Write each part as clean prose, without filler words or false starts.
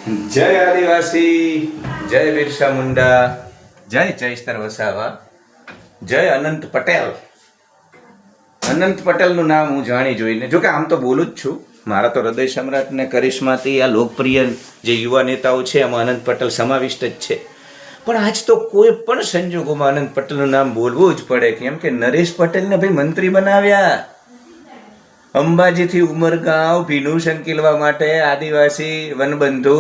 જય આદિવાસી, જય બિરસા મુંડા, જય ચૈતર વસાવા, જય અનંત પટેલ. અનંત પટેલનું નામ હું જાણી જોઈને, જોકે આમ તો બોલું જ છું, મારા તો હૃદય સમ્રાટ ને કરિશ્માથી આ લોકપ્રિય જે યુવા નેતાઓ છે એમાં અનંત પટેલ સમાવિષ્ટ જ છે. પણ આજ તો કોઈ પણ સંજોગોમાં અનંત પટેલનું નામ બોલવું જ પડે, કેમ કે નરેશ પટેલને ભાઈ મંત્રી બનાવ્યા. અંબાજીથી ઉમરગાંવ ભીનું સંકેલવા માટે આદિવાસી વનબંધુ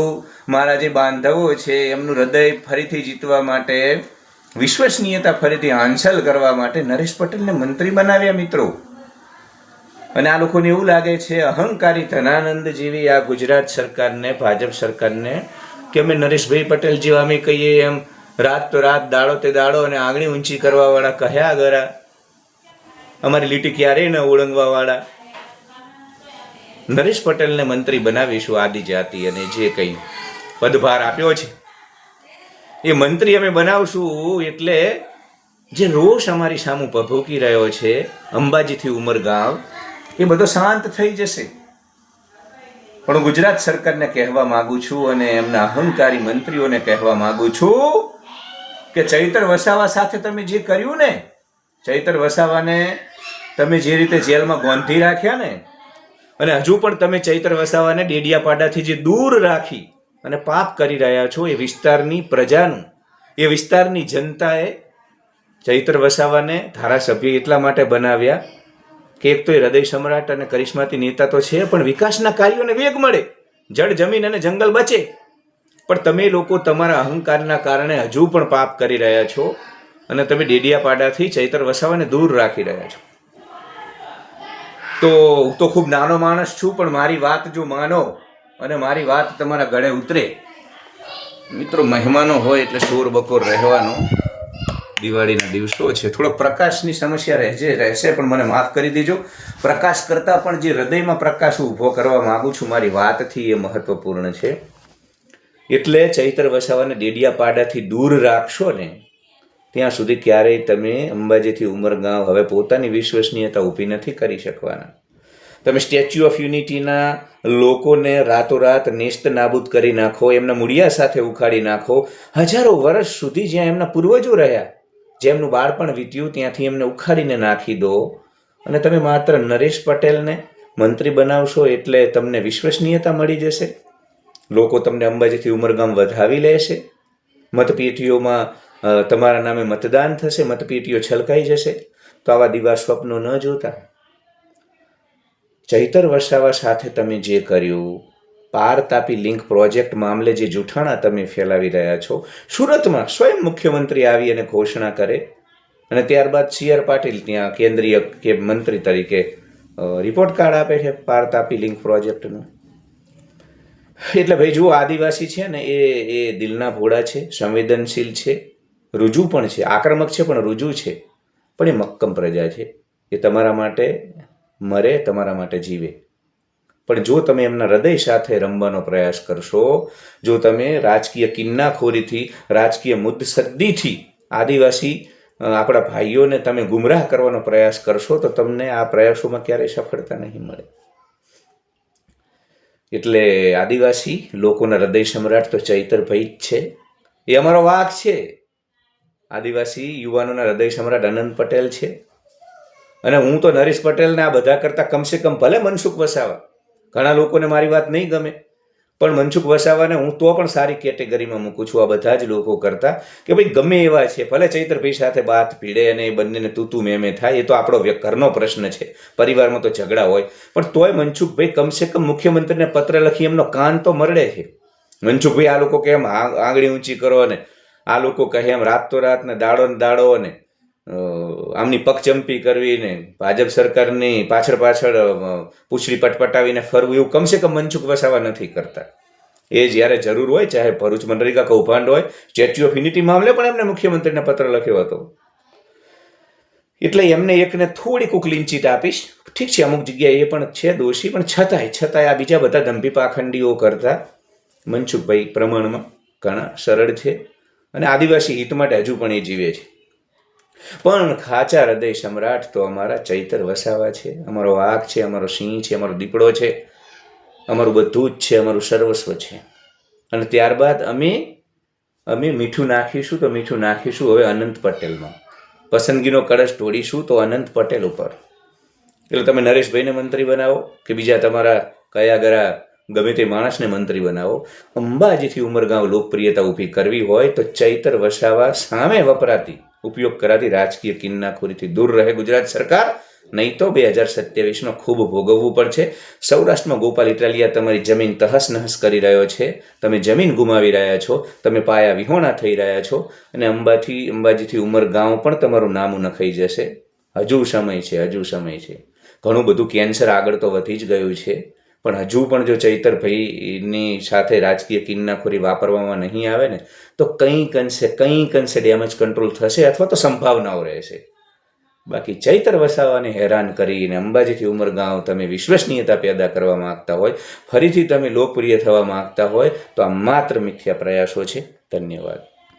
મારા જે બાંધવો છે એમનું હૃદય ફરીથી જીતવા માટે, વિશ્વસનીયતા ફરીથી હાંસલ કરવા માટે નરેશ પટેલને મંત્રી બનાવ્યા મિત્રો. અને આ લોકોને એવું લાગે છે અહંકારી ધનાનંદ જેવી આ ગુજરાત સરકારને, ભાજપ સરકારને, કે અમે નરેશભાઈ પટેલ જેવા અમે કહીએ એમ રાત તો રાત દાડો તે દાડો અને આંગળી ઊંચી કરવા વાળા કહ્યા ગરા, અમારી લીટી ક્યારેય ન ઓળંગવા વાળા નરેશ પટેલને મંત્રી બનાવીશું. આદિજાતિ અને જે કંઈ પદભાર આપ્યો છે એ મંત્રી અમે બનાવશું, એટલે જે રોષ અમારી સામે ભભૂકી રહ્યો છે અંબાજીથી ઉમરગાંવ, એ બધો શાંત થઈ જશે. પણ હું ગુજરાત સરકારને કહેવા માંગુ છું અને એમના અહંકારી મંત્રીઓને કહેવા માંગુ છું કે ચૈતર વસાવા સાથે તમે જે કર્યું ને, ચૈતર વસાવાને તમે જે રીતે જેલમાં ગોંધી રાખ્યા ને, અને હજુ પણ તમે ચૈતર વસાવાને ડેડિયાપાડાથી જે દૂર રાખી અને પાપ કરી રહ્યા છો, એ વિસ્તારની પ્રજાનું, એ વિસ્તારની જનતાએ ચૈતર વસાવાને ધારાસભ્ય એટલા માટે બનાવ્યા કે એક તો એ હૃદય સમ્રાટ અને કરિશ્માતી નેતા તો છે, પણ વિકાસના કાર્યોને વેગ મળે, જળ જમીન અને જંગલ બચે. પણ તમે લોકો તમારા અહંકારના કારણે હજુ પણ પાપ કરી રહ્યા છો અને તમે ડેડિયાપાડાથી ચૈતર વસાવાને દૂર રાખી રહ્યા છો. તો હું તો ખૂબ નાનો માણસ છું, પણ મારી વાત જો માનો અને મારી વાત તમારા ગળે ઉતરે, મિત્રો મહેમાનો હોય એટલે શોર બકોર રહેવાનો. દિવાળીના દિવસો છે, થોડો પ્રકાશની સમસ્યા રહેશે, પણ મને માફ કરી દેજો. પ્રકાશ કરતાં પણ જે હૃદયમાં પ્રકાશ ઊભો કરવા માગું છું મારી વાતથી, એ મહત્વપૂર્ણ છે. એટલે ચૈતર વસાવાને ડેડિયાપાડાથી દૂર રાખશો ને, ત્યાં સુધી ક્યારેય તમે અંબાજીથી ઉમરગાંવ હવે પોતાની વિશ્વસનીયતા ઊભી નથી કરી શકવાના. તમે સ્ટેચ્યુ ઓફ યુનિટીના લોકોને રાતોરાત નેસ્ત નાબૂદ કરી નાખો, એમના મૂળિયા સાથે ઉખાડી નાખો. હજારો વર્ષ સુધી જ્યાં એમના પૂર્વજો રહ્યા, જેમનું બાળપણ વીત્યું, ત્યાંથી એમને ઉખાડીને નાખી દો અને તમે માત્ર નરેશ પટેલને મંત્રી બનાવશો એટલે તમને વિશ્વસનીયતા મળી જશે. લોકો તમને અંબાજીથી ઉમરગામ વધાવી લેશે, મતપેટીઓમાં તમારા નામે મતદાન થશે, મતપેટીઓ છલકાઈ જશે. તો આવા દિવા સ્વપ્નો ન જોતા. ચૈતર વસાવા સાથે તમે જે કર્યું, પાર તાપી લિંક પ્રોજેક્ટ મામલે જે જૂઠાણા તમે ફેલાવી રહ્યા છો, સુરતમાં સ્વયં મુખ્યમંત્રી આવી અને ઘોષણા કરે અને ત્યારબાદ CR પાટીલ ત્યાં કેન્દ્રીય કે મંત્રી તરીકે રિપોર્ટ કાર્ડ આપે છે પાર તાપી લિંક પ્રોજેક્ટનું. એટલે ભાઈ જુઓ, આદિવાસી છે ને એ દિલના ભોળા છે, સંવેદનશીલ છે, રુજુ પણ છે, આક્રમક છે પણ રુજુ છે, પણ એ મક્કમ પ્રજા છે. એ તમારા માટે મરે, તમારા માટે જીવે. પણ જો તમે એમના હૃદય સાથે રમવાનો પ્રયાસ કરશો, જો તમે રાજકીય કિન્નાખોરીથી, રાજકીય મુદ્દસદ્દીથી આદિવાસી આપણા ભાઈઓને તમે ગુમરાહ કરવાનો પ્રયાસ કરશો, તો તમને આ પ્રયાસોમાં ક્યારેય સફળતા નહીં મળે. એટલે આદિવાસી લોકોના હૃદય સમ્રાટ તો ચૈતરભાઈ જ છે, એ અમારો વાક છે. આદિવાસી યુવાનોના હૃદય સમ્રાટ અનંત પટેલ છે. અને હું તો નરેશ પટેલને આ બધા કરતાં કમસે કમ, ભલે મનસુખ વસાવા, ઘણા લોકોને મારી વાત નહીં ગમે, પણ મનસુખ વસાવાને હું તો પણ સારી કેટેગરીમાં મૂકું છું આ બધા જ લોકો કરતાં, કે ભાઈ ગમે એવા છે, ભલે ચૈતરભાઈ સાથે બાત ભીડે અને એ બંનેને તું મેં થાય, એ તો આપણો ઘરનો પ્રશ્ન છે, પરિવારમાં તો ઝઘડા હોય, પણ તોય મનસુખભાઈ કમસે કમ મુખ્યમંત્રીને પત્ર લખી એમનો કાન તો મરડે છે. મનસુખભાઈ આ લોકો કેમ આંગળી ઊંચી કરો ને આ લોકો કહે એમ રાત ને દાડો ને આમની પગચંપી કરવી ને ભાજપ સરકારની પાછળ પૂછડી પટપટાવીને ફરવું, એવું કમસે કમ મનસુખ વસાવા નથી કરતા. એ જ્યારે જરૂર હોય, ચાહે ભરૂચ મનરેગા કૌભાંડ હોય, સ્ટેચ્યુ ઓફ યુનિટી મામલે પણ એમને મુખ્યમંત્રીને પત્ર લખ્યો હતો. એટલે એમને એકને થોડીક ક્લીન ચીટ આપીશ. ઠીક છે, અમુક જગ્યાએ એ પણ છે દોષી, પણ છતાંય આ બીજા બધા ધંભી પાખંડીઓ કરતા મનસુખભાઈ પ્રમાણમાં ઘણા સરળ છે અને આદિવાસી હિત માટે હજુ પણ એ જીવે છે. પણ ખાચા હૃદય સમ્રાટ તો અમારા ચૈતર વસાવા છે, અમારો વાઘ છે, અમારો સિંહ છે, અમારો દીપડો છે, અમારું બધું જ છે, અમારું સર્વસ્વ છે. અને ત્યારબાદ અમે મીઠું નાખીશું તો મીઠું નાખીશું હવે અનંત પટેલમાં. પસંદગીનો કળશ ઢોળીશું તો અનંત પટેલ ઉપર. એટલે તમે નરેશભાઈને મંત્રી બનાવો કે બીજા તમારા કયા ગરા ગમે તે માણસને મંત્રી બનાવો, અંબાજીથી ઉમરગાંવ લોકપ્રિયતા ઊભી કરવી હોય તો ચૈતર વસાવા સામે વપરાતી ઉપયોગ કરાતી રાજકીય કિન્નાખોરીથી દૂર રહે ગુજરાત સરકાર. નહીં તો 2027માં ખૂબ ભોગવવું પડશે. સૌરાષ્ટ્રમાં ગોપાલ ઇટાલિયા તમારી જમીન તહસ નહસ કરી રહ્યો છે. તમે જમીન ગુમાવી રહ્યા છો, તમે પાયા વિહોણા થઈ રહ્યા છો, અને અંબાજીથી ઉમરગાંવ પણ તમારું નામું નખાઈ જશે. હજુ સમય છે. ઘણું બધું કેન્સર આગળ તો વધી જ ગયું છે, પણ હજુ પણ જો ચૈતરભાઈની સાથે રાજકીય કિન્નાખોરી વાપરવામાં નહીં આવે ને તો કંઈક અંશે ડેમેજ કંટ્રોલ થશે અથવા તો સંભાવનાઓ રહેશે. બાકી ચૈતર વસાવાને હેરાન કરીને અંબાજીથી ઉમરગાંવ તમે વિશ્વસનીયતા પેદા કરવા માંગતા હોય, ફરીથી તમે લોકપ્રિય થવા માંગતા હોય તો આ માત્ર મિથ્યા પ્રયાસો છે. ધન્યવાદ.